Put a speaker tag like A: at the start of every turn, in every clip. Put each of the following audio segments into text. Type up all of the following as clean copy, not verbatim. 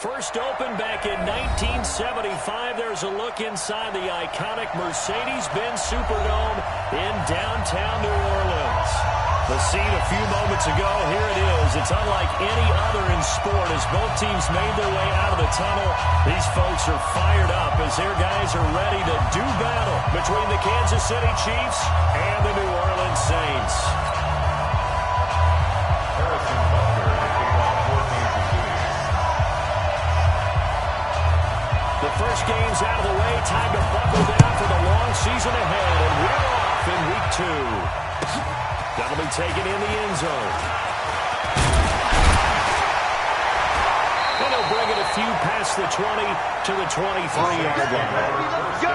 A: First opened back in 1975. There's a look inside the iconic Mercedes-Benz Superdome in downtown New Orleans. The scene a few moments ago, here it is. It's unlike any other in sport as both teams made their way out of the tunnel. These folks are fired up as their guys are ready to do battle between the Kansas City Chiefs and the New Orleans Saints. The first game's out of the way. Time to buckle down for the long season ahead. And we're off in week 2. That'll be taken in the end zone. And he'll bring it a few past the 20 to the 23-yard line.
B: Let's go!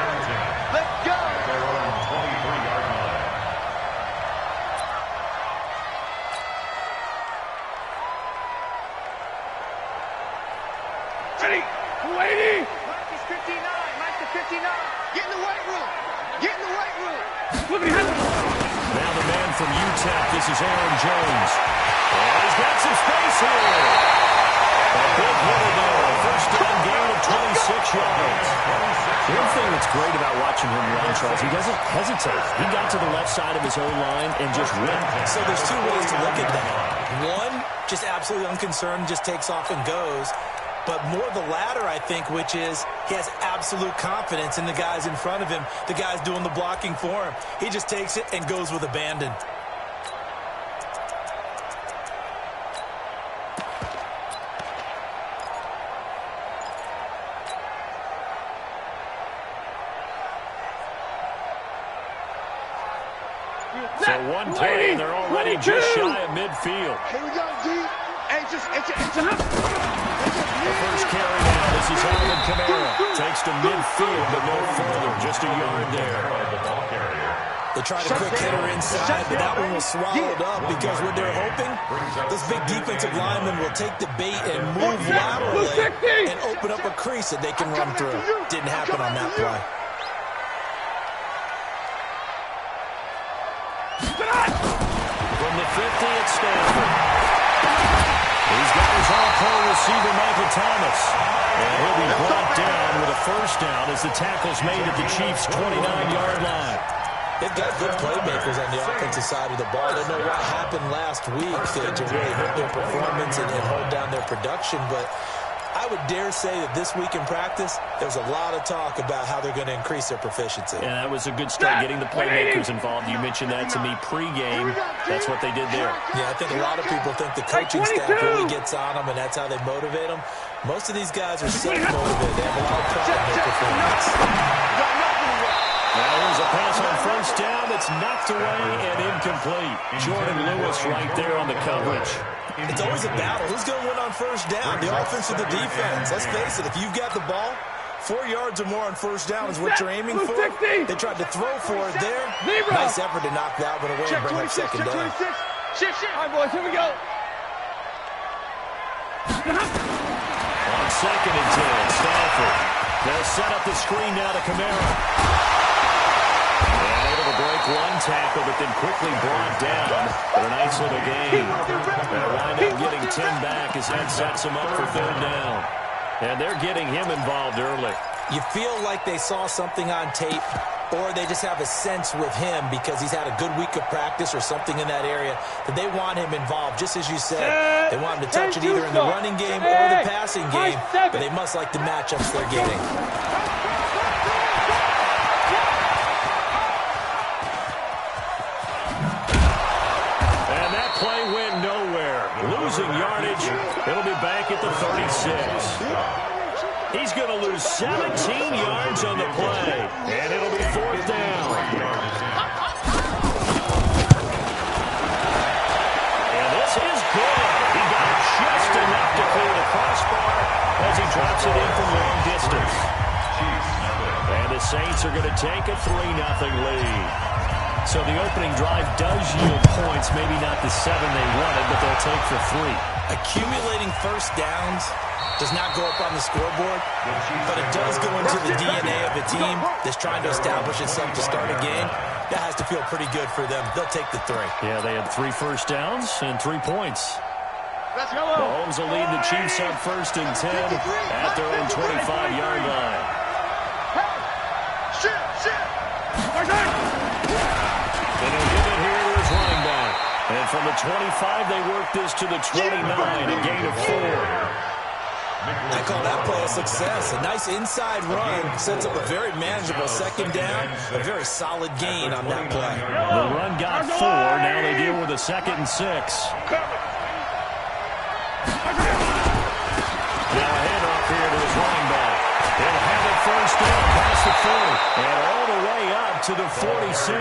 B: Let's go!
C: 23-yard line.
B: Ready! 280! Mike is 59. Mike is 59. Get in the weight room. Get in the weight room. Look at him.
A: Now the man from UTEP, this is Aaron Jones. And he's got some space here. A big hitter there. First down gain of 26 yards. One thing that's great about watching him run, Charles, he doesn't hesitate. He got to the left side of his own line and just went.
D: So there's two ways to look at that. One, just absolutely unconcerned, just takes off and goes. But more the latter, I think, which is he has absolute confidence in the guys in front of him, the guys doing the blocking for him. He just takes it and goes with abandon.
A: So one play, and they're already just shy of midfield.
B: Here we go, D. It's
A: The first carry now. This is Alvin Kamara. Takes to midfield, but no further. Just a yard there.
D: They tried a quick hitter inside, but that one was swallowed up because what they're hoping, this big defensive lineman will take the bait and move laterally and open up a crease that they can run through. Didn't happen on that play.
A: From the 50 at Stanford. He's got his all-pro receiver, Michael Thomas. And he'll be brought down with a first down as the tackle's made at the Chiefs' 29-yard line.
D: They've got good playmakers on the offensive side of the ball. They know what happened last week to really hurt their performance and hold down their production. But I would dare say that this week in practice, there's a lot of talk about how they're going to increase their proficiency.
A: And that was a good start, getting the playmakers involved. You mentioned that to me pregame. That's what they did there.
D: Yeah, I think a lot of people think the coaching staff really gets on them, and that's how they motivate them. Most of these guys are self-motivated. They have a lot of pride in their performance.
A: Now here's a pass on first down that's knocked away and incomplete. Jordan Lewis right there on the coverage.
D: It's always a battle. Who's going to win on first down, the offense or the defense? Let's face it, if you've got the ball, 4 yards or more on first down is what you're aiming for. They tried to throw for it there. Nice effort to knock that one away and bring up second down.
B: Shift. All right, boys, here we go.
A: On second and 10, Stanford. They'll set up the screen now to Kamara. And able to break one tackle, but then quickly brought down. But a nice little gain. They'll wind up getting 10 back as that sets him up for third down. And they're getting him involved early.
D: You feel like they saw something on tape, or they just have a sense with him because he's had a good week of practice or something in that area that they want him involved. Just as you said, they want him to touch it either in the running game or the passing game, but they must like the matchups they're getting.
A: And that play went nowhere. Losing yardage. It'll be back at the 36. He's going to lose 17 yards on the play, and it'll be fourth down. And this is good. He got just enough to clear the crossbar as he drops it in from long distance. And the Saints are going to take a 3-0 lead. So the opening drive does yield points, maybe not the 7 they wanted, but they'll take for 3.
D: Accumulating first downs does not go up on the scoreboard, but it does go into the DNA of a team that's trying to establish itself to start a game. That has to feel pretty good for them. They'll take the 3.
A: Yeah, they had 3 first downs and 3 points. Mahomes will lead the Chiefs up 1st and 10 at their own 25-yard line. And he'll give it here to his running back. And from the 25, they work this to the 29, a gain of 4.
D: I call that play a success. A nice inside run sets up a very manageable 2nd down, a very solid gain on that play.
A: The run got 4. Now they deal with a 2nd and 6. Now a handoff here to his running back. He'll have it 1st down past the 40 and all the way up to the 46.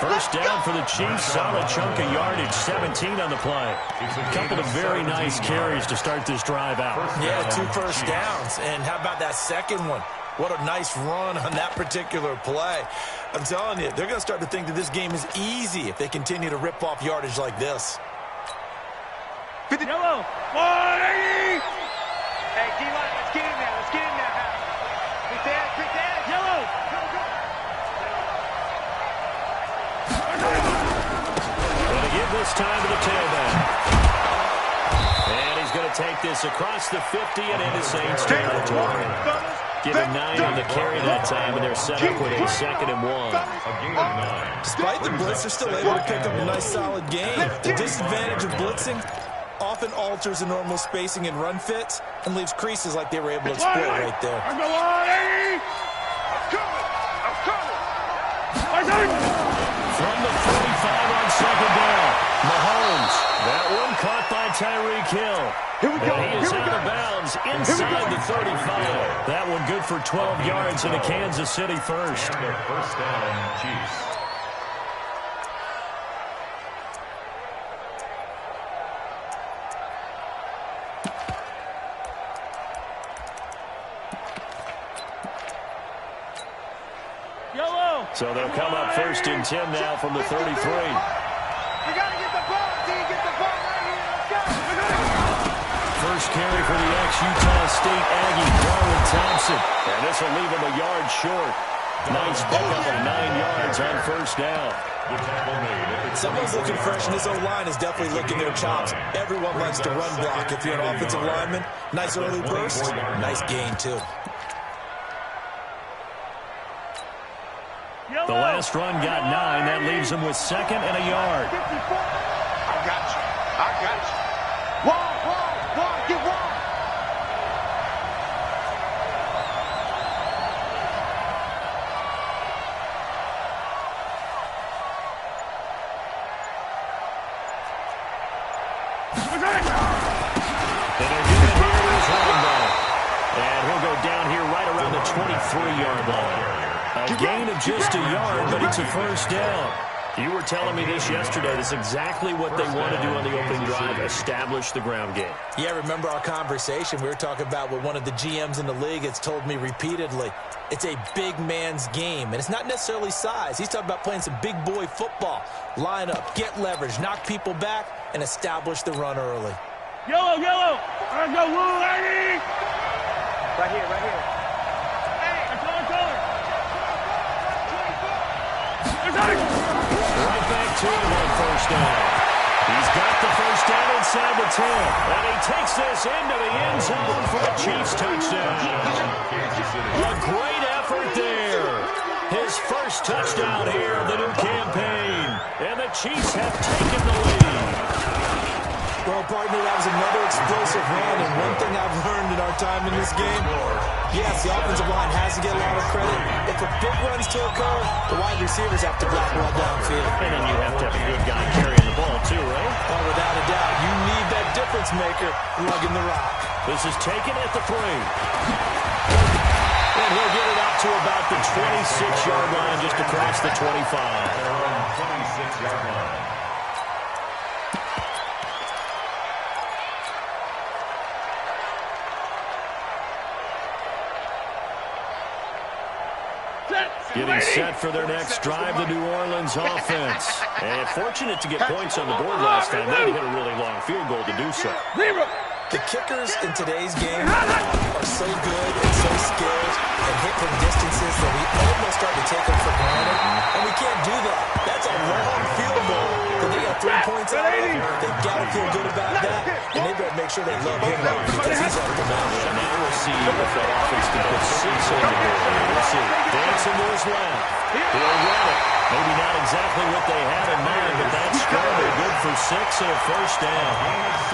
A: 1st down for the Chiefs. Solid chunk of yardage, 17 on the play. A couple of very nice carries to start this drive out.
D: Yeah, 2 first downs. And how about that second one? What a nice run on that particular play. I'm telling you, they're going to start to think that this game is easy if they continue to rip off yardage like this.
B: Yellow. 180. Hey, D-line, let's get in there. Let's get in there. Quick that. Yellow.
A: Going to give this time to the tailback. And he's going to take this across the 50 and into Saints territory. Give him 9 on the carry that time, and they're set up with a 2nd and 1.
D: Despite the blitz, they're still able to pick up a nice solid gain. The disadvantage of blitzing often alters the normal spacing and run fits and leaves creases like they were able to exploit right there.
B: I'm coming.
A: From the 45 on 2nd down, Mahomes. That one caught by Tyreek Hill.
B: Here we go.
A: And he is out of bounds inside the 35. That one good for 12 yards into Kansas City 1st.
C: And their 1st down, Chiefs.
A: So they'll come up 1st and 10 now from the 33.
B: You got to get the ball, D. Get the ball right here. Let's go.
A: First carry for the ex-Utah State Aggie, Darwin Thompson. And this will leave him a yard short. Nice pickup of 9 yards on 1st down.
D: Someone's looking fresh, and this O-line is definitely licking their chops. Everyone likes to run block. If you're an offensive lineman, nice early burst, nice gain, too.
A: The last run got 9. That leaves him with 2nd and a yard.
B: I got you. Wall, get wall.
A: And they're giving it here to his running back. And he'll go down here right around the 23-yard line. A gain of just a yard, but it's a 1st down. You were telling me this yesterday. That's exactly what they want to do on the opening drive, establish the ground game.
D: Yeah, remember our conversation? We were talking about what one of the GMs in the league has told me repeatedly. It's a big man's game, and it's not necessarily size. He's talking about playing some big boy football. Line up, get leverage, knock people back, and establish the run early.
B: Yellow. Let's go, lady. Right here.
A: Right back to him on 1st down. He's got the 1st down inside the 10. And he takes this into the end zone for a Chiefs touchdown. A great effort there. His 1st touchdown here of the new campaign. And the Chiefs have taken the lead.
D: Well, partner, that was another explosive run, and one thing I've learned in our time in this game, yes, the offensive line has to get a lot of credit, but for big runs to occur, the wide receivers have to block well downfield.
A: And then you have to have a good guy carrying the ball, too, right?
D: Oh, without a doubt. You need that difference maker lugging the rock.
A: This is taken at the 3. And he'll get it up to about the 26-yard line, just across the 25.
C: 26-yard line.
A: Getting set for their next drive, the New Orleans offense. And fortunate to get points on the board last time. They had to hit a really long field goal to do so.
D: The kickers in today's game are so good and so skilled and hit from distances that we almost start to take them for granted. And we can't do that. That's a long field goal that they got 3 points out of. They've got to feel good about that. sure they love him now because he's up the mountain.
A: And now we'll see if that offense can put 6 on the board. We'll see. Dancing to his left. He'll run it. Maybe not exactly what they had in mind, but that's scramble good for 6 and a first down.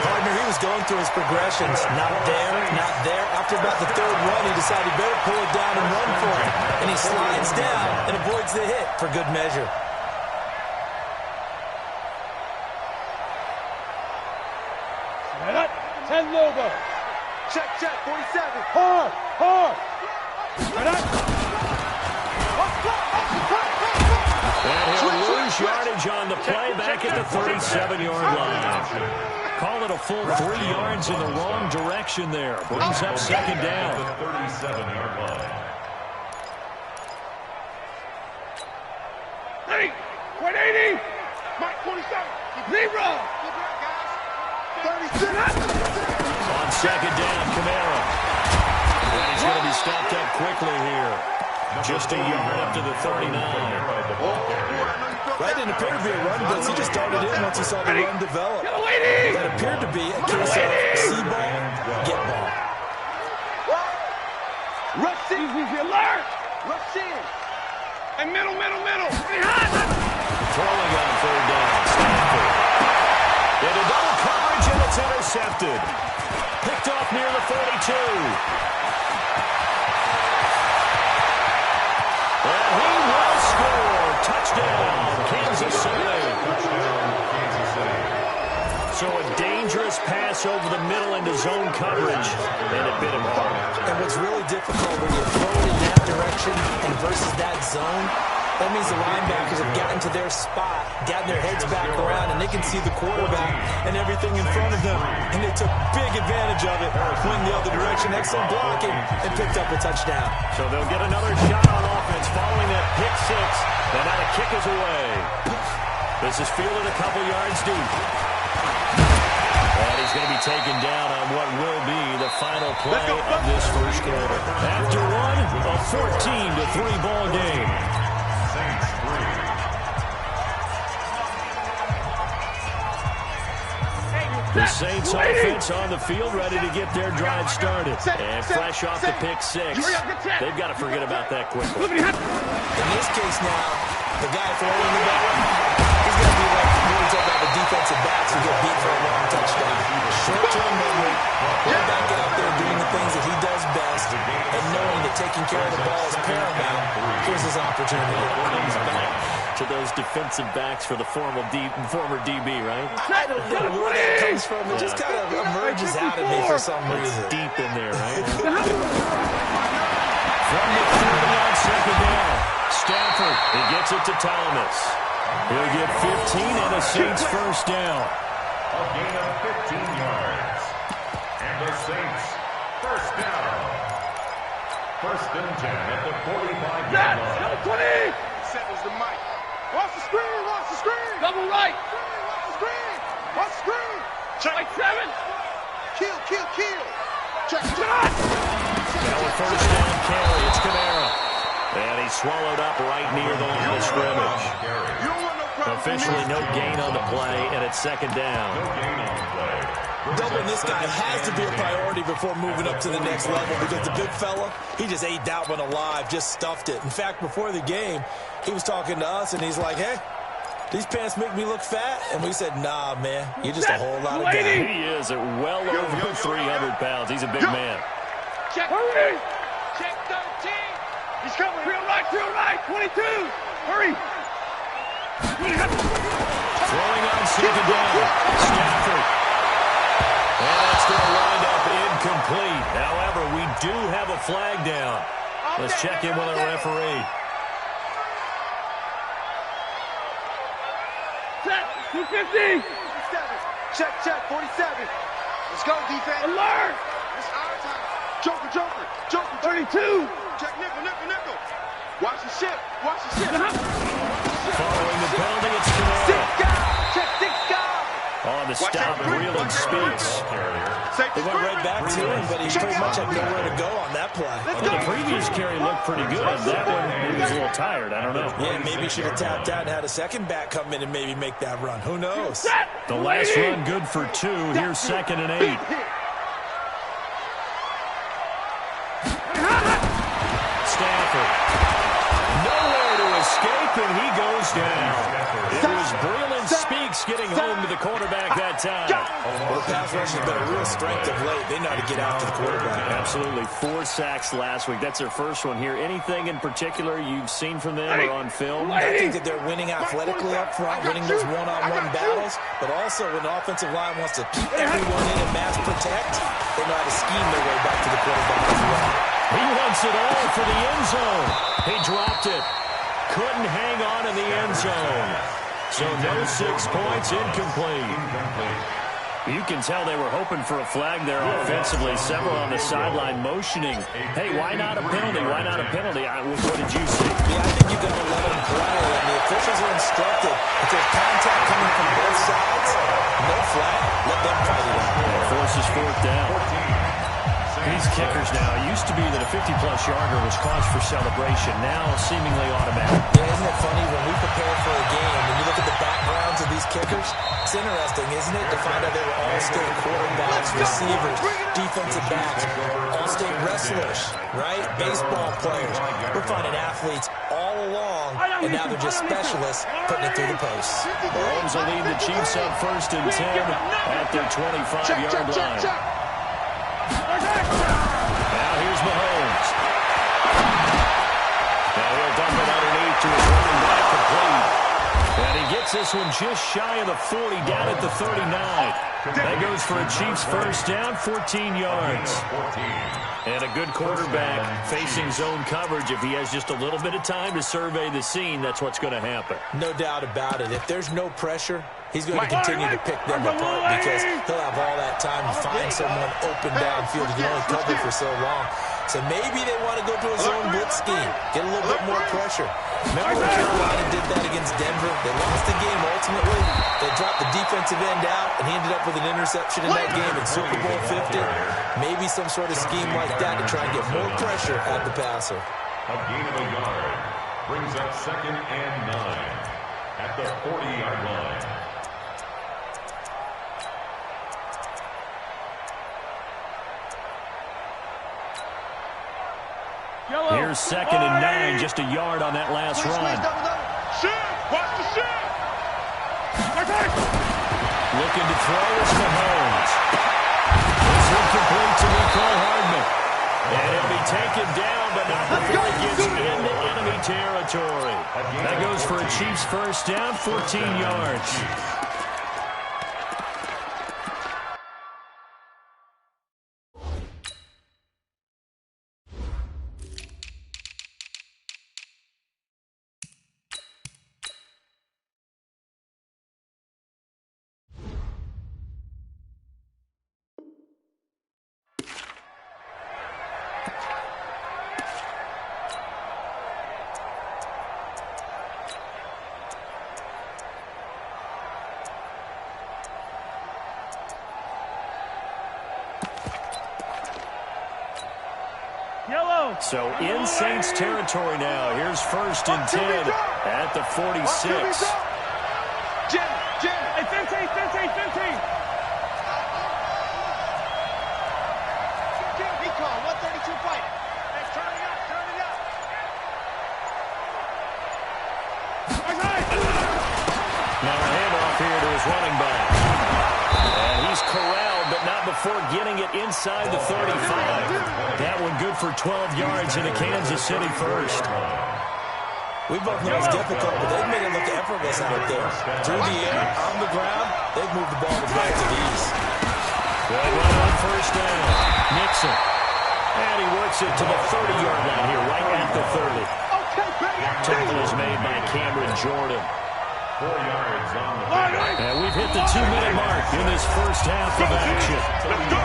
D: Partner, he was going through his progressions. Not there, not there. After about the third run, he decided he better pull it down and run for it. And he slides down and avoids the hit for good measure.
B: Set up. 10 Lobo. Check, 47. Hard, hard. Set up.
A: And he'll lose yardage on the play back at the 37-yard line. Call it a full 3 yards in the wrong direction there. Brings up second down.
C: 37-yard line.
B: 180. Mike 27. 0. 36.
A: On second down, Camara. And he's going to be stopped up quickly here. Just a yard up to the 39.
D: Right, didn't appear to be a run blitz. He just darted in once he saw the run develop. That appeared to be a case of see ball, get ball.
B: Rush in. Alert. Rush in. And middle. Behind.
A: Throwing on third down. Stanford. Into double coverage, and it's intercepted. Picked off near the 42. And he will score. Touchdown, Kansas City. So a dangerous pass over the middle into zone coverage, and it bit him hard.
D: And what's really difficult when you throw it in that direction and versus that zone, that means the linebackers have gotten to their spot, gotten their heads back around, and they can see the quarterback and everything in front of them. And they took big advantage of it, went the other direction, excellent blocking, and picked up a touchdown.
A: So they'll get another shot on offense following that pick 6. And now the kick is away. This is fielded a couple yards deep. And he's going to be taken down on what will be the final play of this first quarter. After one, a 14-3 ball game. The Saints offense on the field, ready to get their drive started. And fresh off the pick 6, they've got to forget about that quickly.
D: In this case now, the guy throwing the ball, he's going to be like when we talk about the defensive backs who get beat for a long touchdown. Short-term memory, quarterback out there doing the things that he does best, and knowing that taking care of the ball is paramount. Here's his opportunity.
A: Comes back to those defensive backs for the former DB, right?
D: I don't know where that comes from. It just kind of emerges out of me for some reason.
A: It's deep in there, right? From the 30 on second down, Stafford, he gets it to Thomas. He'll get 15 and a Saints first down.
C: A gain of 15 yards. And the Saints first down. First and 10 at the 45-yard line.
B: 20. Settles the mic. Watch the screen. Double right. Watch the screen. Check. Like 7. Kill. Check.
A: Now a first down carry. It's Camara. And he's swallowed up right near the line of scrimmage. Officially no gain on the play, and it's second down.
D: Doubling this guy has to be a priority before moving up to the next level because the big fella, he just ate that one alive, just stuffed it. In fact, before the game, he was talking to us, and he's like, hey, these pants make me look fat? And we said, nah, man, you're just a whole lot of guy.
A: He is at well over 300 pounds. He's a big man.
B: Check. Hurry. Check 13. He's coming. Real right. 22. Hurry.
A: Throwing on second down. Stafford. And it's going to wind up incomplete. However, we do have a flag down. Let's check in with our referee.
B: Set. 250. 47. Check. 47. Let's go, defense. Alert. It's our time. Joker. 32. Check nickel. Watch the ship.
A: Following the penalty, it's Camara.
B: Six guy.
A: On the stop, reeling Speaks.
D: They went right back to him, but he pretty much had nowhere to go on that play.
A: The previous carry looked pretty good. That one, he was a little tired. I don't know.
D: Yeah, maybe he should have tapped out and had a second back come in and maybe make that run. Who knows?
A: The last run good for 2. Here's second and 8. down. It was Breland Speaks getting home to the quarterback that time.
D: Well, the pass rush has been a real strength of late. They know how to get after the quarterback.
A: Absolutely. 4 sacks last week. That's their first one here. Anything in particular you've seen from them or on film?
D: I think that they're winning athletically up front, winning those one-on-one battles, but also when the offensive line wants to keep everyone in and mass protect, they know how to scheme their way back to the quarterback as well.
A: He wants it all for the end zone. He dropped it. Couldn't hang on in the end zone. So no 6 points, incomplete. You can tell they were hoping for a flag there offensively. Several on the sideline motioning. Hey, why not a penalty? Why not a penalty? What did you see?
D: Yeah, I think you've got to let them play. And the officials are instructed. If there's contact coming from both sides, no flag. Let them fight it out.
A: Forces 4th down. These kickers now, it used to be that a 50-plus yarder was cause for celebration. Now seemingly automatic.
D: Yeah, isn't it funny when we prepare for a game, when you look at the backgrounds of these kickers, it's interesting, isn't it, to find out they were all-state quarterbacks, receivers, defensive backs, all-state wrestlers, right? Baseball players. We're finding athletes all along, and now they're just specialists putting it through the posts.
A: Mahomes will lead the Chiefs up 1st and 10 at their 25-yard line. Now here's Mahomes. Now he'll dump it underneath to his running back complete. And he gets this one just shy of the 40, down at the 39. That goes for a Chiefs first down, 14 yards. And a good quarterback facing zone coverage. If he has just a little bit of time to survey the scene, that's what's going to happen.
D: No doubt about it. If there's no pressure, he's going to continue to pick them apart because he'll have all that time to find someone open downfield. He can only cover for so long. So maybe they want to go to a zone blitz scheme, get a little bit more pressure. Remember when Carolina did that against Denver? They lost the game ultimately. They dropped the defensive end out, and he ended up with an interception in that game in Super Bowl 50. Maybe some sort of scheme like that to try and get more pressure at the passer.
C: A gain of a yard brings up 2nd and 9 at the 40-yard line.
A: Here's 2nd and 9, just a yard on that last run.
B: Watch the shit!
A: Looking to throw is Mahomes. It's incomplete to Nicole Hardman. And he'll be taken down, but not before he gets into enemy territory. That goes for a Chiefs first down, 14 yards. So in Saints territory now. Here's 1st and 10 at the 46.
B: Jim, hey, 15. He called 132 fight. Hey, turn it up.
A: Now a handoff here to his running back. And he's corralled, but not before getting it inside the 35. That one good for 12 yards into Kansas City first.
D: We both know it's difficult, but they've made it look effortless out there. Through the air, on the ground, they've moved the ball with relative ease.
A: Good run on first down. Nixon. And he works it to the 30-yard line here, right at the 30. Tackle is made by Cameron Jordan.
C: 4 yards on the play.
A: And we've hit the 2-minute mark in this first half of action.
B: Let's go.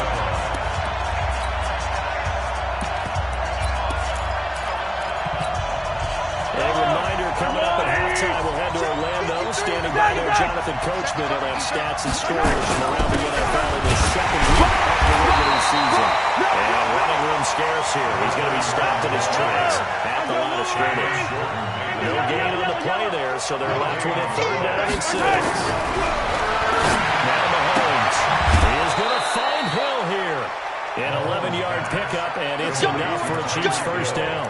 A: A reminder coming up at halftime, we'll head to Orlando. Standing by there, Jonathan Coachman will have stats and scores from around the NFL in the second week of the regular season. And running room scarce here. He's going to be stopped in his tracks at the line of scrimmage. No gain on the play there, so they're left with it 3rd down and 6. Now Mahomes is going to find Hill here. An 11-yard pickup, and it's enough for a Chiefs first down.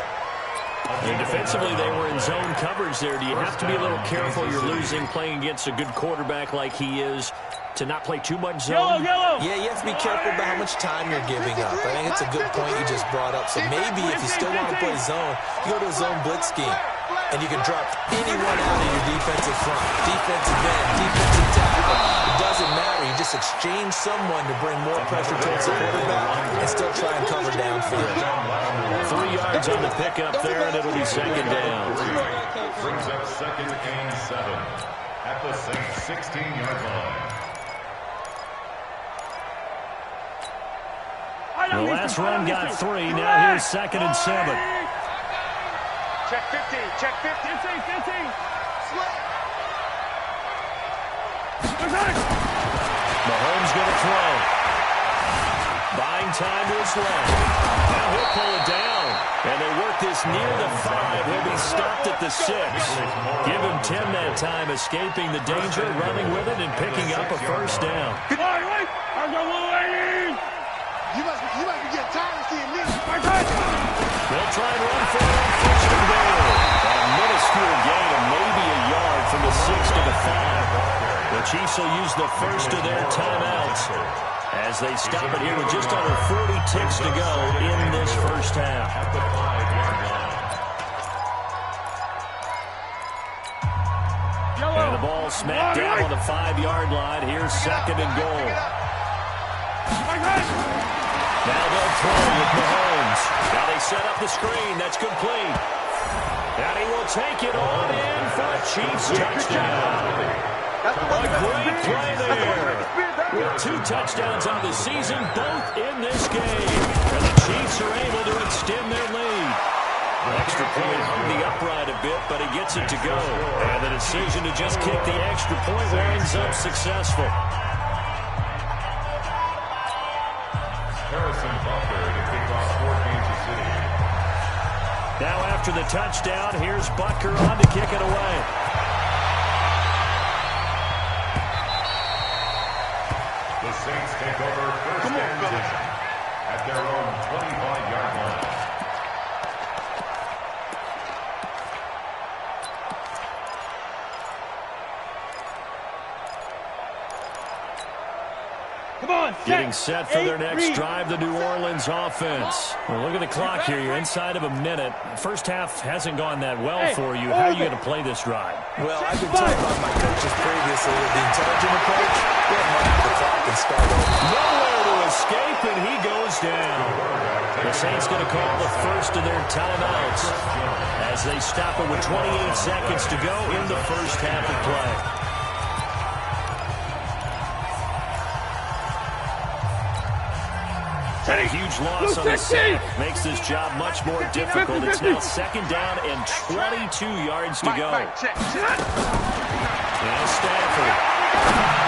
A: And defensively, they were in zone coverage there. Do you have to be a little careful you're losing playing against a good quarterback like he is to not play too much zone?
D: Yeah, you have to be careful about how much time you're giving up. I think it's a good point you just brought up. So maybe if you still want to play zone, you go to a zone blitz scheme, and you can drop anyone out of your defensive front, defensive end, defensive tackle. It doesn't matter. You just exchange someone to bring more pressure towards the quarterback and still try and cover downfield.
A: 3 yards on the pickup there, and it'll be second down.
C: Brings up 2nd and 7 at the Saints 16-yard line.
A: The last run got 3. Now here's 2nd and 7.
B: Check 15. Check 15. 15.
A: Mahomes going to throw. Buying time to his left. Now he'll pull it down. And they work this near the 5. He'll be stopped at the 6. Give him 10 that time, escaping the danger, running with it, and picking up a first down.
B: You must be getting tired of seeing me.
A: They'll try and run for it on first and goal. A minuscule gain of maybe a yard from the 6 to the 5. The Chiefs will use the first of their timeouts as they stop it here with just under 40 ticks to go in this first half. And the ball smacked down on the 5-yard line. Here's 2nd and goal. Now they'll throw with Mahomes. Now they set up the screen. That's complete. And he will take it on in for a Chiefs touchdown. A great play there. With 2 touchdowns on the season, both in this game. And the Chiefs are able to extend their lead. Extra point hung the upright a bit, but he gets it to go. And the decision to just kick the extra point winds up successful. Now after the touchdown, here's Butker on to kick it away.
C: The Saints take over first and 10 at their own 25-yard line.
A: Getting set for their next drive, the New Orleans offense. Well, look at the clock here. You're inside of a minute. First half hasn't gone that well for you. How are you going to play this drive?
D: Well, I've been told by my coaches previously with the intelligent approach, go ahead and run out the clock and start over.
A: Nowhere to escape, and he goes down. The Saints going to call the first of their timeouts as they stop it with 28 seconds to go in the first half of play. A huge loss on the sack makes this job much more difficult. It's now 2nd down and 22 yards to go. Now Stafford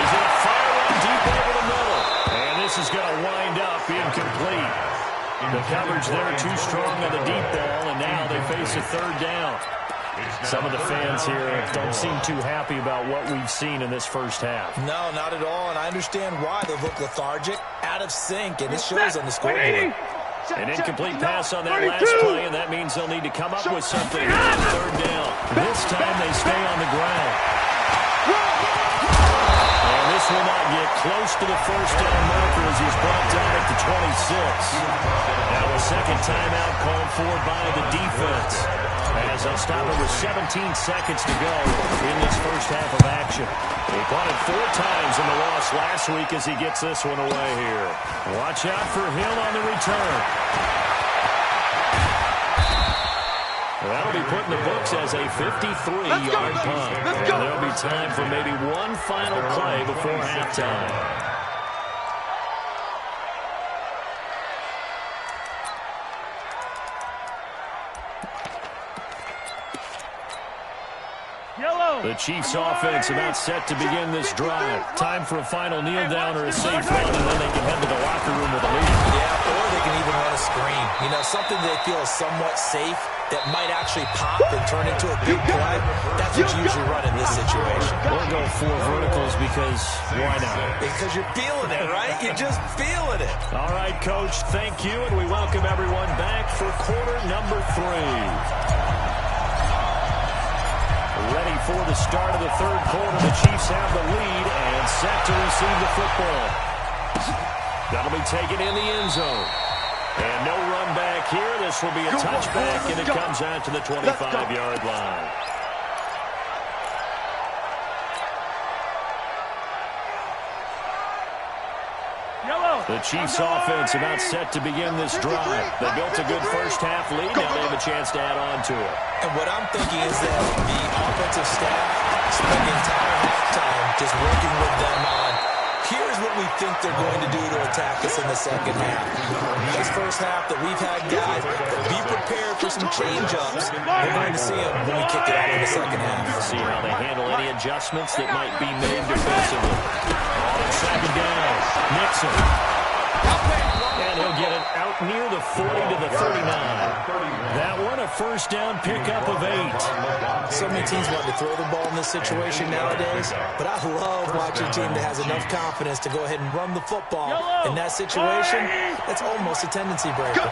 A: is going to fire one deep over the middle. And this is going to wind up incomplete. The coverage there too strong on the deep ball, and now they face a 3rd down. Some of the fans here don't seem too happy about what we've seen in this first half.
D: No, not at all, and I understand why. They look lethargic, out of sync, and it shows on the scoreboard.
A: An incomplete pass on that last play, and that means they'll need to come up with something on 3rd down. This time they stay on the ground. And this will not get close to the first down marker as he's brought down at the 26. Now a second timeout called for by the defense, as they'll stop it with 17 seconds to go in this first half of action. He punted 4 times in the loss last week as he gets this one away here. Watch out for Hill on the return. That'll be put in the books as a 53-yard punt. And there'll be time for maybe one final play before halftime. The Chiefs offense about set to begin this drive. Time for a final kneel down or a safe run, and then they can head to the locker room with a lead.
D: Yeah, or they can even run a screen. You know, something they feel is somewhat safe that might actually pop and turn into a big play. That's what you usually run in this situation.
A: Or go 4 verticals because why not?
D: Because you're feeling it, right? You're just feeling it.
A: All right, Coach, thank you, and we welcome everyone back for quarter number 3. the start of the third quarter. The Chiefs have the lead and set to receive the football. That'll be taken in the end zone. And no run back here. This will be a touchback, and it comes out to the 25-yard line. The Chiefs offense about set to begin this drive. They built a good first-half lead. Now they have a chance to add on to it.
D: And what I'm thinking is that the offensive staff spent the entire halftime just working with them on, here's what we think they're going to do to attack us in the second half. This first half that we've had guys, be prepared for some change-ups. We're going to see them when we kick it out in the second half.
A: See how they handle any adjustments that might be made defensively. On second down, Nixon. And he'll get it out near the 40 to the 39. That one a first down pickup of 8.
D: So many teams want to throw the ball in this situation nowadays, but I love watching a team that has enough confidence to go ahead and run the football. In that situation, that's almost a tendency breaker.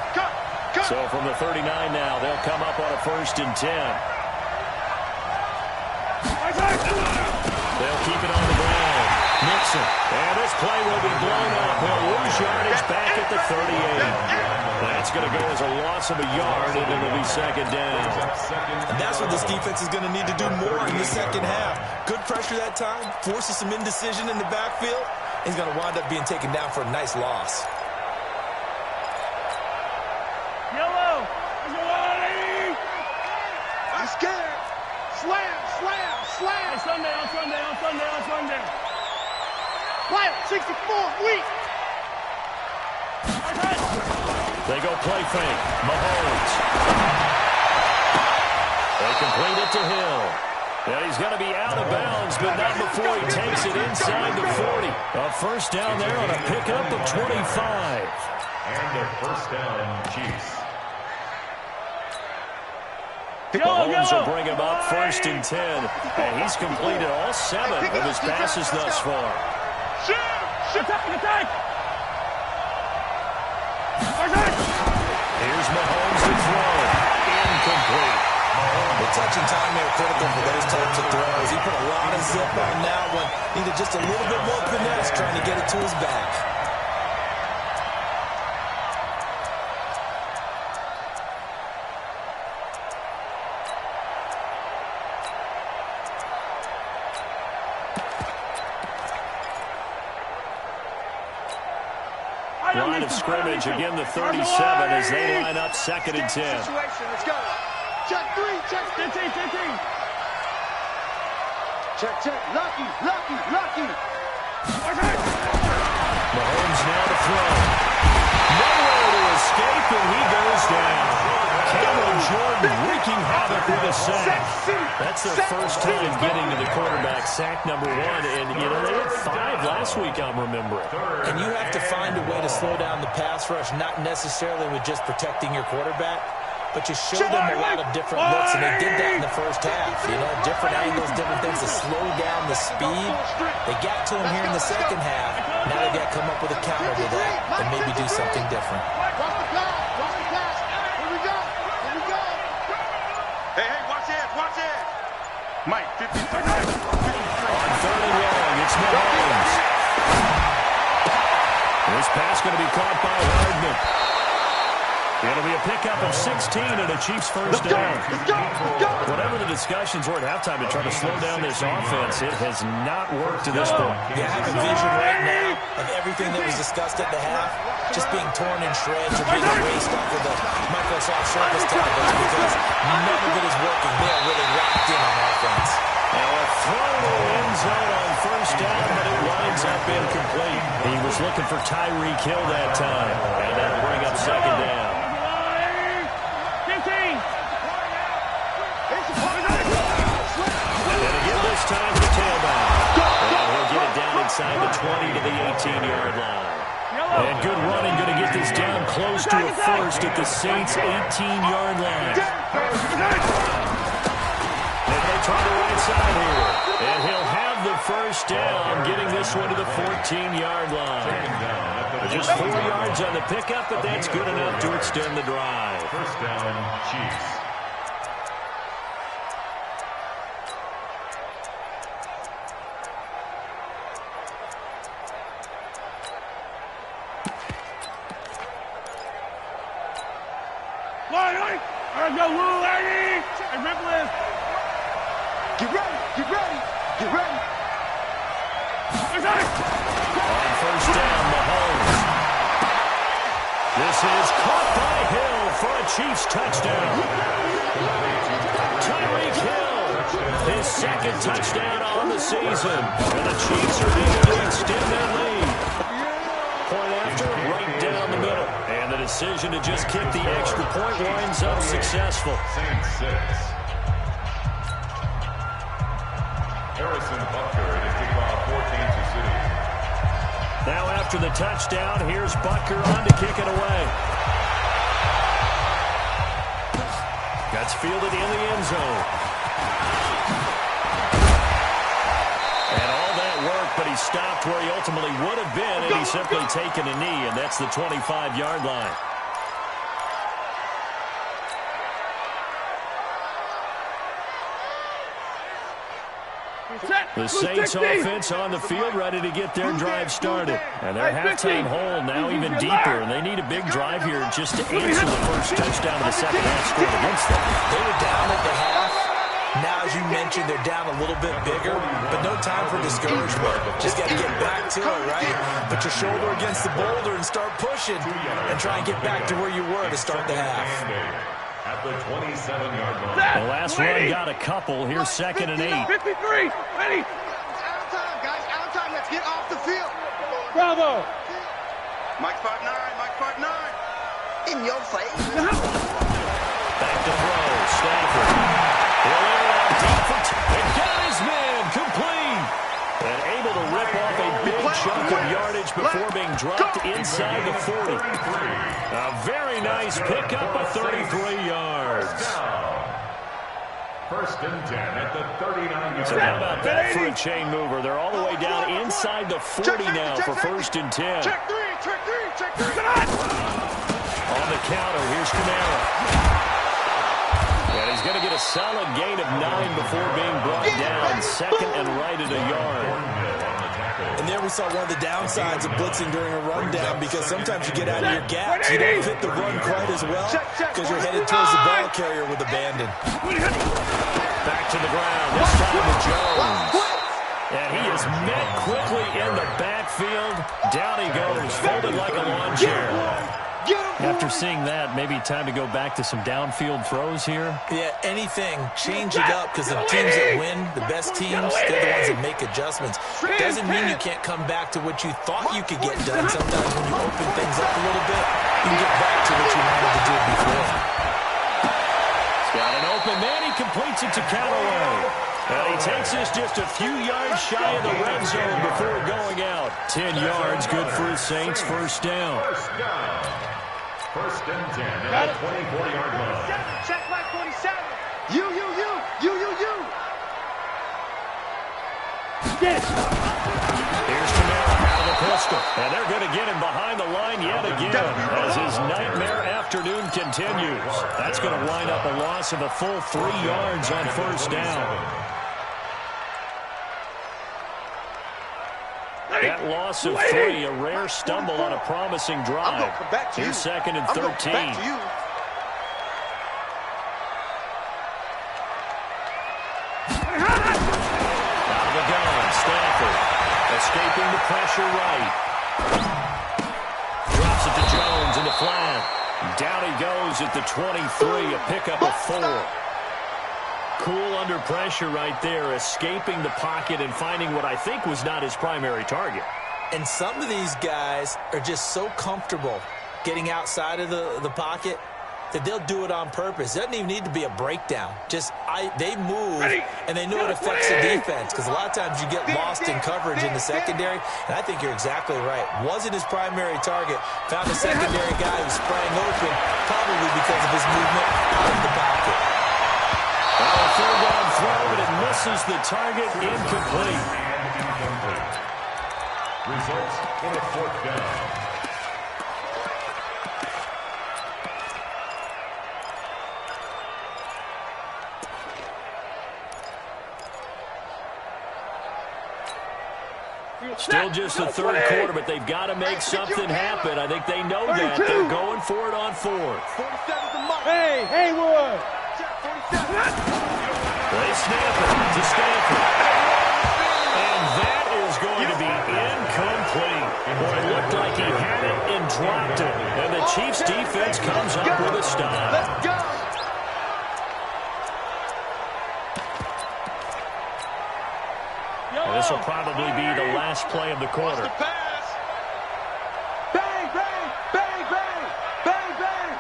A: So from the 39 now, they'll come up on a 1st and 10. They'll keep it on the ground. Nixon. And this play will be blown up. He'll lose yardage back at the 38. That's going to go as a loss of a yard, and it'll be second down.
D: And that's what this defense is going to need to do more in the second half. Good pressure that time, forces some indecision in the backfield. He's going to wind up being taken down for a nice loss.
B: Yellow. I'm scared. Slam, slam, slam. On Sunday, on Sunday, on Sunday, on Sunday. Fire, 64, weak.
A: They go play fake. Mahomes. They complete it to Hill. And he's going to be out of bounds, but not before he takes it inside the 40. A first down there on a pickup of 25.
C: And a first down, Chiefs.
A: Mahomes will bring him up 1st and 10. And he's completed all 7 of his passes thus far.
B: Shoot! Attack!
A: Here's Mahomes to throw. Incomplete.
D: The touch and time are critical for those types of throws. He put a lot of zip on that one. Needed just a little bit more finesse trying to get it to his back.
A: Line of scrimmage, again the 37 as they line up 2nd and 10.
B: Let's go. Check 3, check 15. Check. Lucky.
A: Mahomes now to throw. Nowhere to escape, and he goes down. Cameron Jordan wreaking havoc with a sack. That's their first time getting to the quarterback, sack number 1. And, you know, they had 5 last week, I'm remembering.
D: And you have to find a way to slow down the pass rush, not necessarily with just protecting your quarterback, but you show them a lot of different looks, and they did that in the first half. You know, different angles, different things to slow down the speed. They got to him here in the second half. Now they've got to come up with a counter to that and maybe do something different.
B: Watch the pass. Here we go. Hey, watch it. Mike, 50 seconds.
A: On 3rd and long, it's Mahomes. This pass going to be caught by Hardman. It'll be a pickup of 16 and a Chiefs first down.
B: Let's go.
A: Whatever the discussions were at halftime to try to slow down this offense, it has not worked to this point.
D: You have a vision right now of everything that was discussed at the half just being torn in shreds or being erased off of the Microsoft Surface tablets because none of it is working. They are really locked in on offense.
A: Now a throw to the end zone on first down, but it winds up incomplete. He was looking for Tyreek Hill that time, and that'll bring up second down. And again this time the tailback. And he'll get it down inside the 20 to the 18-yard line. And good running, going to get this down close to a first at the Saints' 18-yard line. And they try the right side here. And he'll have the first down, getting this one to the 14-yard line. Just 4 yards on the pickup, but that's good enough to extend the drive.
C: First down, Chiefs.
B: go, Lou, Eddie! And Ripple. Get ready, get ready, get ready.
A: On first down, Mahomes. This is caught by Hill for a Chiefs touchdown. Tyreek Hill, his second touchdown on the season. And the Chiefs are able to extend their lead. Point after, right down the middle. And the decision to just kick the extra point winds up successful.
C: Saints 6. Harrison Butker to kick off for Kansas City.
A: Now after the touchdown, here's Butker on to kick it away. That's fielded in the end zone. And all that work, but he stopped where he ultimately would have been, and he's simply taken a knee, and that's the 25-yard line. The Saints offense on the field, ready to get their drive started. And their halftime hole now even deeper, and they need a big drive here just to answer the first touchdown of the second half scored against them.
D: They were down at the half. Now, as you mentioned, they're down a little bit bigger, but no time for discouragement. Just got to get back to it, right? Put your shoulder against the boulder and start pushing and try and get back to where you were to start the half.
C: At the 27-yard line.
A: The last run got a couple. Here's second and 8.
B: 53, ready. Out of time, guys, out of time. Let's get off the field. Bravo. Mike 5'9", Mike 5'9". In your face.
A: Back to throw. Stafford. He'll air it out deep for and got his man complete. And able to rip off a big chunk of yardage before being dropped inside the 40. A very nice pickup of 33 yards.
C: First and 10 at the 39-yard
A: So how about that for a chain mover? They're all the way down inside the 40 now for first and 10.
B: Check three.
A: On the counter, here's Kamara. And he's going to get a solid gain of 9 before being brought down. Second and right at a yard.
D: And there we saw one of the downsides of blitzing during a rundown, because sometimes you get out of your gaps. You don't fit the run quite as well because you're headed towards the ball carrier with abandon.
A: Back to the ground, this time to Jones. And he is met quickly in the backfield. Down he goes, folded like a lawn chair. After seeing that, maybe time to go back to some downfield throws here.
D: Yeah, anything. Change it up, because the teams that win, the best teams, they're the ones that make adjustments. Doesn't mean you can't come back to what you thought you could get done. Sometimes when you open things up a little bit, you can get back to what you wanted to do before.
A: He's got an open man. He completes it to Callaway. And he takes this just a few yards shy of the red zone before going out. 10 yards, good for the Saints. First down.
C: First and 10 at the 24-yard line.
B: Check my 47. You. Get it.
A: Here's Kamara out of the pistol. And they're going to get him behind the line yet again as his nightmare afternoon continues. That's going to wind up a loss of a full 3 yards on first down. That loss of 3, a rare stumble on a promising drive. Here's second and 13. Out of the gun, Stafford escaping the pressure right. Drops it to Jones in the flat. Down he goes at the 23, a pickup of 4. Cool under pressure right there, escaping the pocket and finding what I think was not his primary target.
D: And some of these guys are just so comfortable getting outside of the pocket that they'll do it on purpose. It doesn't even need to be a breakdown. They move, and they know it affects the defense, because a lot of times you get lost in coverage in the secondary, and I think you're exactly right. Wasn't his primary target. Found a secondary guy who sprang open, probably because of his movement out of the pocket.
A: Well, a third down throw, but it misses the target. Incomplete.
C: Results in a fourth down.
A: Still just the third quarter, but they've got to make something happen. I think they know that. They're going for it on fourth.
B: Hey, Haywood!
A: They snap it to Stanford. And that is going to be incomplete. Boy, it looked like he had it and dropped it. And the Chiefs' defense comes up with a stop.
B: Let's go!
A: And this will probably be the last play of the quarter.
B: Bang, bang, bang, bang, bang, bang.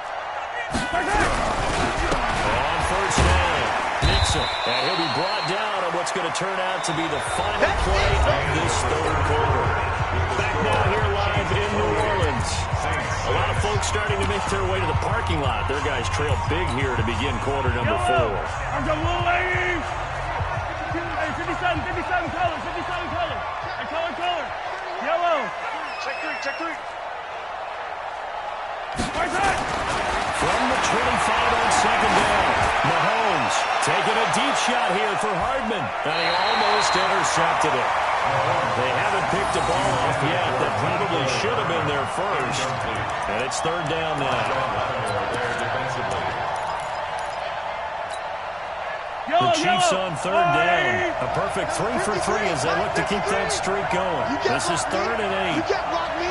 A: On first down, Nixon. And he'll be brought down on what's going to turn out to be the final play of this third quarter. Back now here live in New Orleans. A lot of folks starting to make their way to the parking lot. Their guys trail big here to begin quarter number 4.
B: I'm the little ladies. 57 color, 57 color. I color. Yellow. Check three. Right side.
A: From the 25 on second down, Mahomes taking a deep shot here for Hardman. And he almost intercepted it. They haven't picked a ball off yet. That probably should have been their first. And it's third down now. The Chiefs on third down. A perfect 3 for 3 as they look to keep that streak going. This is 3rd and 8.
B: You can't block me.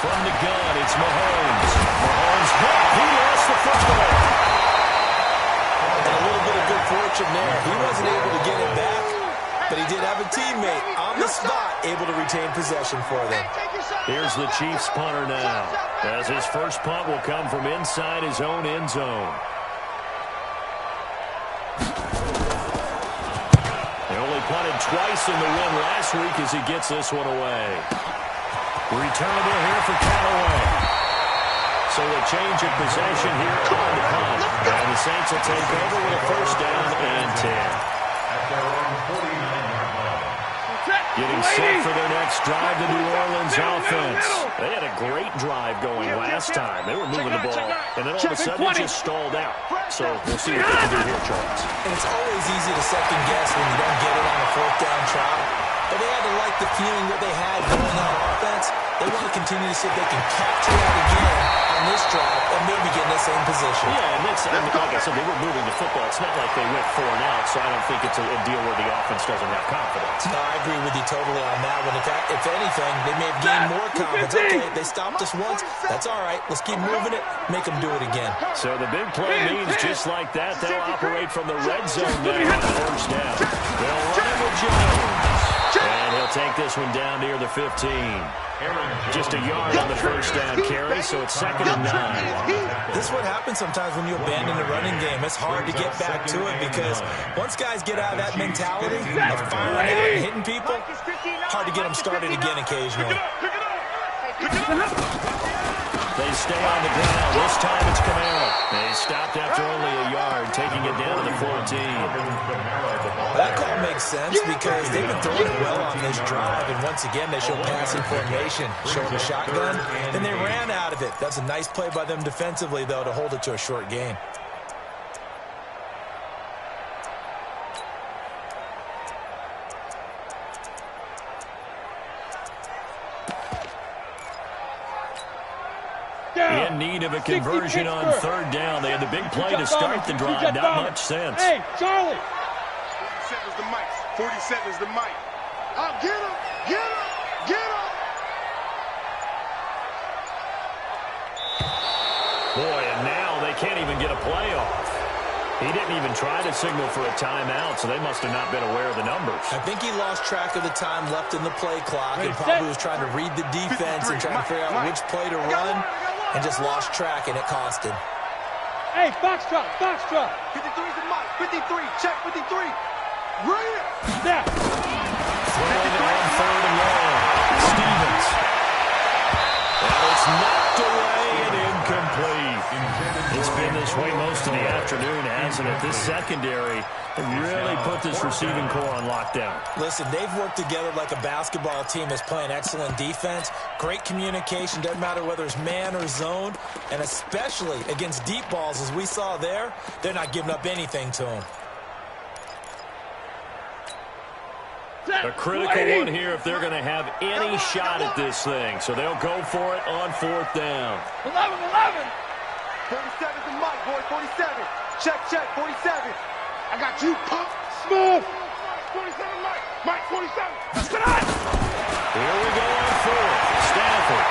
A: From the gun, it's Mahomes. Mahomes hit. He lost the football.
D: And a little bit of good fortune there. He wasn't able to get it back, but he did have a teammate on the spot able to retain possession for them.
A: Here's the Chiefs punter now, as his first punt will come from inside his own end zone. They only punted twice in the win last week as he gets this one away. Returnable here for Callaway. So a change of possession here on the punt. And the Saints will take over with a first down and 10.
C: At their own 49-yard line.
A: Getting set for their next drive, the New Orleans offense. They had a great drive going last time. They were moving the ball, and then all of a sudden it just stalled out. So we'll see what they can do here, Charles.
D: And it's always easy to second guess when you don't get it on a fourth down try. But they had to like the feeling that they had going on offense. They want to continue to see if they can capture that again on this drive and maybe get in the same position.
A: Yeah, and that's, like I said, they were moving the football. It's not like they went 4 and out, so I don't think it's a deal where the offense doesn't have confidence.
D: No, I agree with you totally on that one. In fact, if anything, they may have gained more confidence. Okay, they stopped us once. That's all right. Let's keep moving it. Make them do it again.
A: So the big play means just like that, they'll operate from the red zone now on first down. They'll run it with Jones. And he'll take this one down near the 15. Just a yard on the first down carry, so it's 2nd and 9.
D: This is what happens sometimes when you abandon the running game. It's hard to get back to it because once guys get out of that mentality of firing out and hitting people, hard to get them started again occasionally.
A: They stay on the ground. This time it's Camaro. They stopped after only a yard, taking it down to the 14.
D: That call makes sense because they've been throwing it well on this drive, and once again they show passing formation, showing the shotgun, and they ran out of it. That's a nice play by them defensively, though, to hold it to a short gain.
A: In need of a conversion on third down. They had the big play to start the drive. Not much sense.
B: Hey, Charlie. 47's the mic. 47's the mic. Oh, get him. Get him. Get him.
A: Boy, and now they can't even get a play off. He didn't even try to signal for a timeout, so they must have not been aware of the numbers.
D: I think he lost track of the time left in the play clock and probably was trying to read the defense and trying to figure out which play to run and just lost track, and it cost him.
B: Hey, box truck. 53's the mic. 53. Check 53. Read it. Now.
A: Throwing it on third and long. Stevens. And it's knocked away and incomplete. It's been this way most of the afternoon, hasn't it? This secondary really put this receiving core on lockdown.
D: Listen, they've worked together like a basketball team that's playing excellent defense. Great communication, doesn't matter whether it's man or zone, and especially against deep balls, as we saw there, they're not giving up anything to them.
A: A critical one here if they're going to have any shot at this thing. So they'll go for it on 4th down.
B: 11. 47 to Mike, boy, 47. Check, 47. I got you, punk. Smooth. 47, Mike. Mike, 47. Let's get on.
A: Here we go on 4th. Stafford.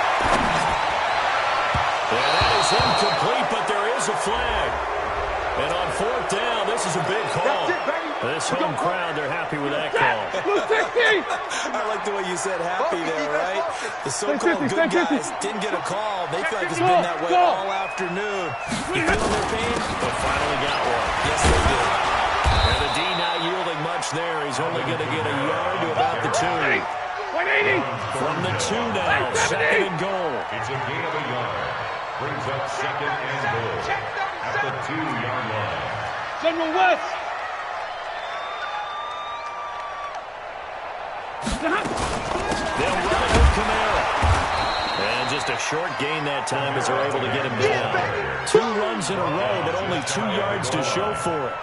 A: And that is incomplete, but there is a flag. And on 4th down, this is a big call.
B: That's it, baby.
A: This home crowd, they're happy with that call.
D: I like the way you said happy there, right? The so-called good guys didn't get a call. They feel like it's been that way all afternoon. You feeling their pain?
A: They finally got one.
D: Yes, they did.
A: And the D not yielding much there. He's only going to get a yard to about the 2.
B: 180.
A: From the 2 now, 2nd and goal.
C: It's a gain of a yard. Brings up 2nd and goal at the 2-yard line.
B: General West.
A: They'll run it with Kamara. And just a short gain that time as they're able to get him down. 2 runs in a row, but only 2 yards to show for it.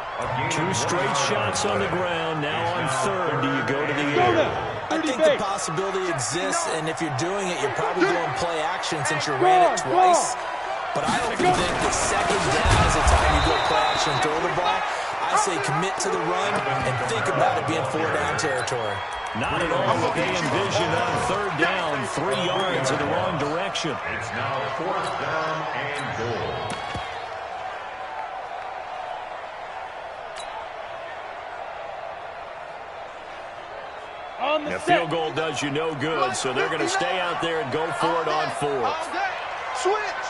A: 2 straight shots on the ground. Now on 3rd, do you go to the air?
D: I think the possibility exists, and if you're doing it, you're probably doing play action since you ran it twice. But I don't think the 2nd down is the time you go play action and throw the ball. I say commit to the run and think about it being 4-down territory.
A: Not at all what they envisioned on 3rd down. 3 yards in the wrong direction.
C: It's now 4th down and goal.
A: A field goal does you no good, so they're going to stay out there and go for it on 4th.
B: Switch.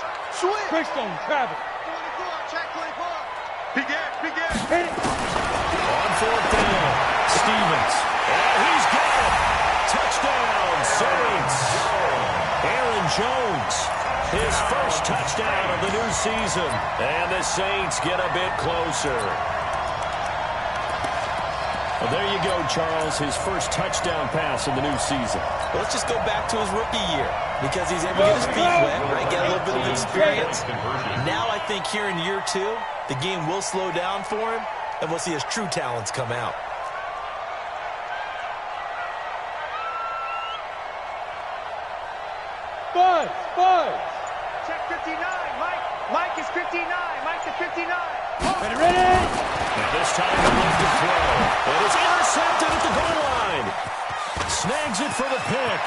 B: Quickstone, Travis. 24, check 24. Begin.
A: On 4th down, Stevens. And he's got it. Touchdown, Saints. Aaron Jones, his first touchdown of the new season. And the Saints get a bit closer. Well, there you go, Charles, his first touchdown pass of the new season.
D: Well, let's just go back to his rookie year because he's able to get his feet wet, right? Get a little bit of experience. Now I think here in year 2, the game will slow down for him, and we'll see his true talents come out.
B: Buzz. Check 59, Mike. Mike is 59. Mike's at 59. Ready?
A: And this time he looks to throw. And it's intercepted at the goal line. Snags it for the pick.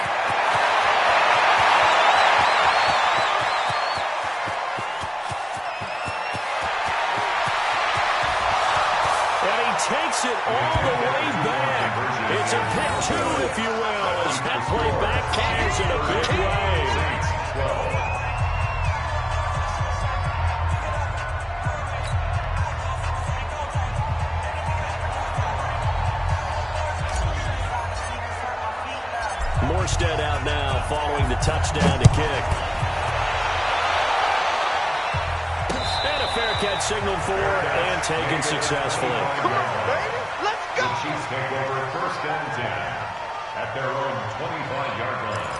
A: And he takes it all the way back. It's a pick 2, if you will, as that play backfires in a big way. Morstead out now following the touchdown to kick. And a fair catch signaled for and taken successfully.
B: Come on, baby. Let's go.
C: The Chiefs take over 1st and 10 at their own 25-yard line.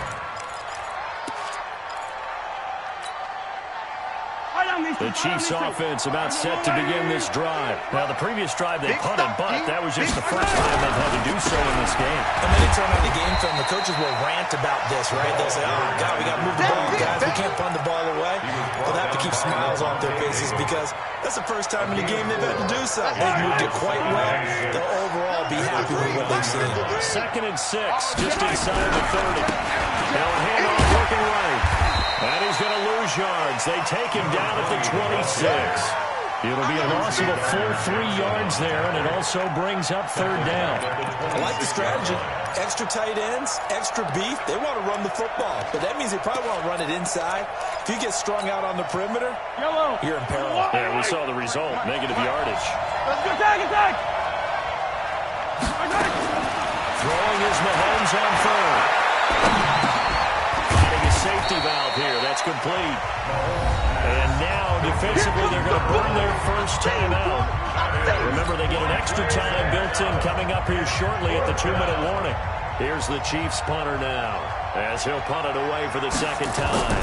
A: The Chiefs offense about set to begin this drive. Now, the previous drive they punted, but that was just the first time they've had to do so in this game.
D: And then they turn on the game film. The coaches will rant about this, right? They'll say, oh, God, we got to move the ball, guys. We can't punt the ball away. They'll have to keep smiles off their faces because that's the first time in the game they've had to do so. They've moved it quite well. They'll overall be happy with what they've seen.
A: 2nd and 6, just inside the 30. Now a handoff working right. And he's going to lose yards. They take him down at the 26. It'll be a loss of a full 3 yards there, and it also brings up 3rd down.
D: I like the strategy. Extra tight ends, extra beef. They want to run the football, but that means they probably want to run it inside. If you get strung out on the perimeter, you're in peril.
A: Yeah, we saw the result, negative yardage.
B: Let's go, tag.
A: Throwing is Mahomes on 3rd. Finding a safety valve here. That's complete. And now, defensively, they're going to burn their first timeout. Remember, they get an extra time built in coming up here shortly at the 2-minute warning. Here's the Chiefs punter now, as he'll punt it away for the 2nd time.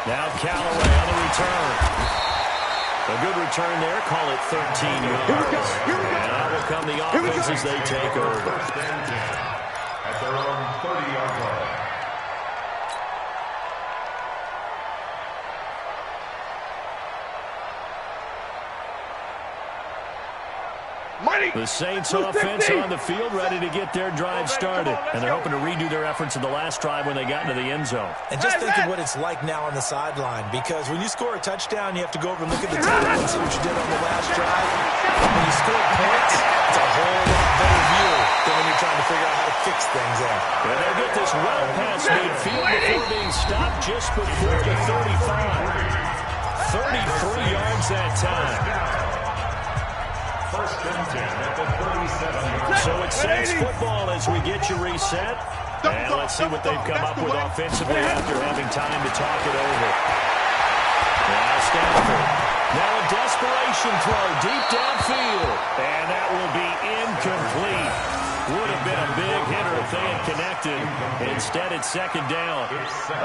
A: Now Callaway on the return. A good return there. Call it 13 yards.
B: Here we go. Here we go.
A: And out will come the offense as they take over.
C: First and 10 at their own 30-yard line.
A: The Saints offense on the field, ready to get their drive started. And they're hoping to redo their efforts in the last drive when they got into the end zone.
D: And just think of what it's like now on the sideline, because when you score a touchdown, you have to go over and look at the tape and see what you did on the last drive. When you score points, it's a whole lot better view than when you're trying to figure out how to fix things there.
A: And they'll get this well past midfield before being stopped just before the 35. 33 yards that time.
C: First and 10 at the 37-yard.
A: So it's Saints football as we get you reset. And let's see what they've come up with offensively after having time to talk it over. Now Stafford. Now a desperation throw deep downfield. And that will be incomplete. Would have been a big hitter if they had connected. Instead, it's second down.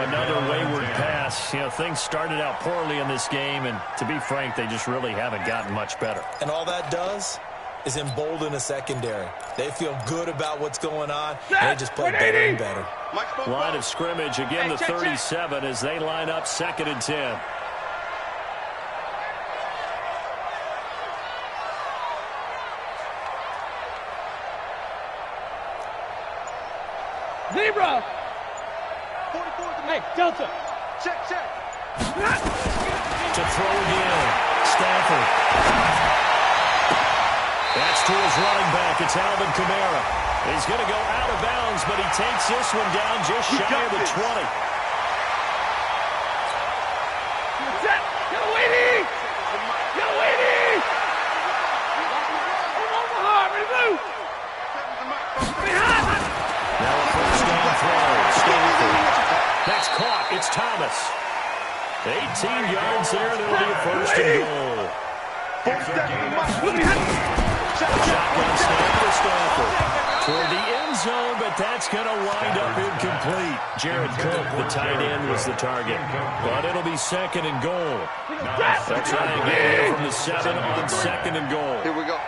A: Another wayward pass. You know, things started out poorly in this game, and to be frank, they just really haven't gotten much better.
D: And all that does is embolden a secondary. They feel good about what's going on, and they just play better and better.
A: Line of scrimmage, again the 37 as they line up 2nd and 10.
B: Zebra. 44. Hey, Delta. Check.
A: To throw again. Stafford. That's to his running back. It's Alvin Kamara. He's going to go out of bounds, but he takes this one down just shy of the 20.
B: Set. Get away, Get away, Ready, move. Behind.
A: Now a first down throw. Stafford. That's caught. It's Thomas. 18 yards there, and it'll be a first and goal. Shotgun snap for Stafford. Toward the end zone, but that's going to wind up incomplete. Jared Cook, the tight end, was the target. But it'll be 2nd and goal. They'll try and get here from the 7 on 2nd and goal.
B: Here we go.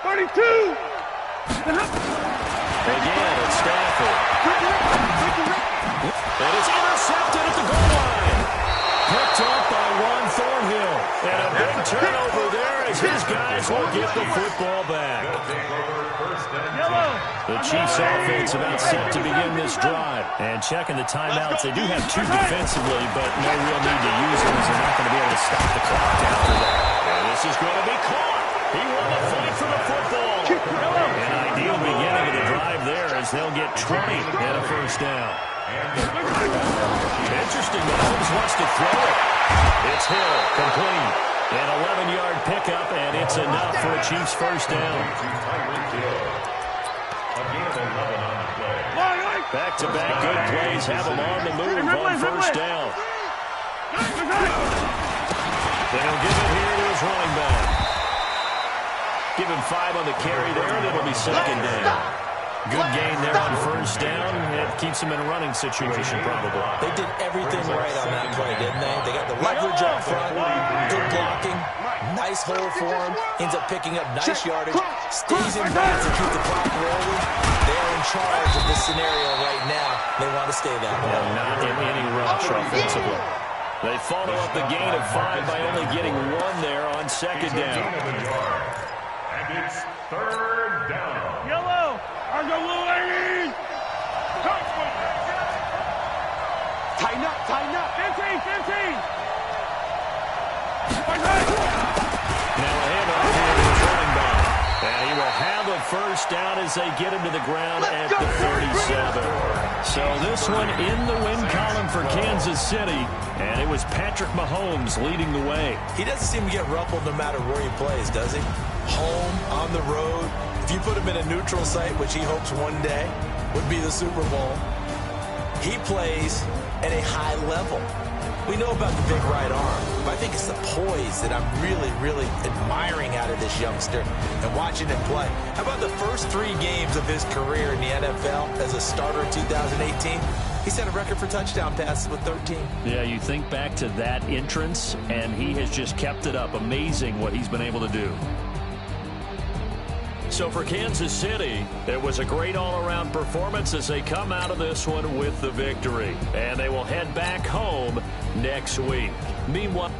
B: 32.
A: Again, it's Stafford. And it's intercepted at the goal line. Picked up by Juan Thornhill. And a big turnover there as his guys will get the football back. The Chiefs offense about set to begin this drive. And checking the timeouts, they do have 2 defensively, but no real need to use them as they're not going to be able to stop the clock after that. And this is going to be caught. He won the fight for the football. An ideal beginning of the drive there as they'll get 20 and a first down. Interesting, Mahomes wants to throw it. It's Hill, complete. An 11-yard pickup, and it's enough for a Chiefs first down. Back-to-back good plays have him on the move on first down. Then he'll give it here to his running back. Give him 5 on the carry there, and it'll be 2nd down. Good gain there on first down. It keeps him in a running situation, probably.
D: They did everything right on that play, didn't they? They got the leverage up front, good blocking, nice hole for him, ends up picking up nice yardage, stays in bounds to keep the clock rolling. They're in charge of this scenario right now. They want to stay that way.
A: Yeah, not in any rush offensively. They follow up the gain of 5 by only getting 1 there on 2nd down.
C: And it's 3rd down.
B: Yellow. Argo Blue ladies. Tighten up. 15.
A: Now a handoff here to his running back. And he will have a first down as they get him to the ground at the 37. So this one in the win column for Kansas City. And it was Patrick Mahomes leading the way.
D: He doesn't seem to get ruffled no matter where he plays, does he? Home, on the road. If you put him in a neutral site, which he hopes one day would be the Super Bowl, he plays at a high level. We know about the big right arm, but I think it's the poise that I'm really, really admiring out of this youngster and watching him play. How about the first 3 games of his career in the NFL as a starter in 2018? He set a record for touchdown passes with 13.
A: Yeah, you think back to that entrance, and he has just kept it up. Amazing what he's been able to do. So for Kansas City, it was a great all-around performance as they come out of this one with the victory. And they will head back home next week. Meanwhile...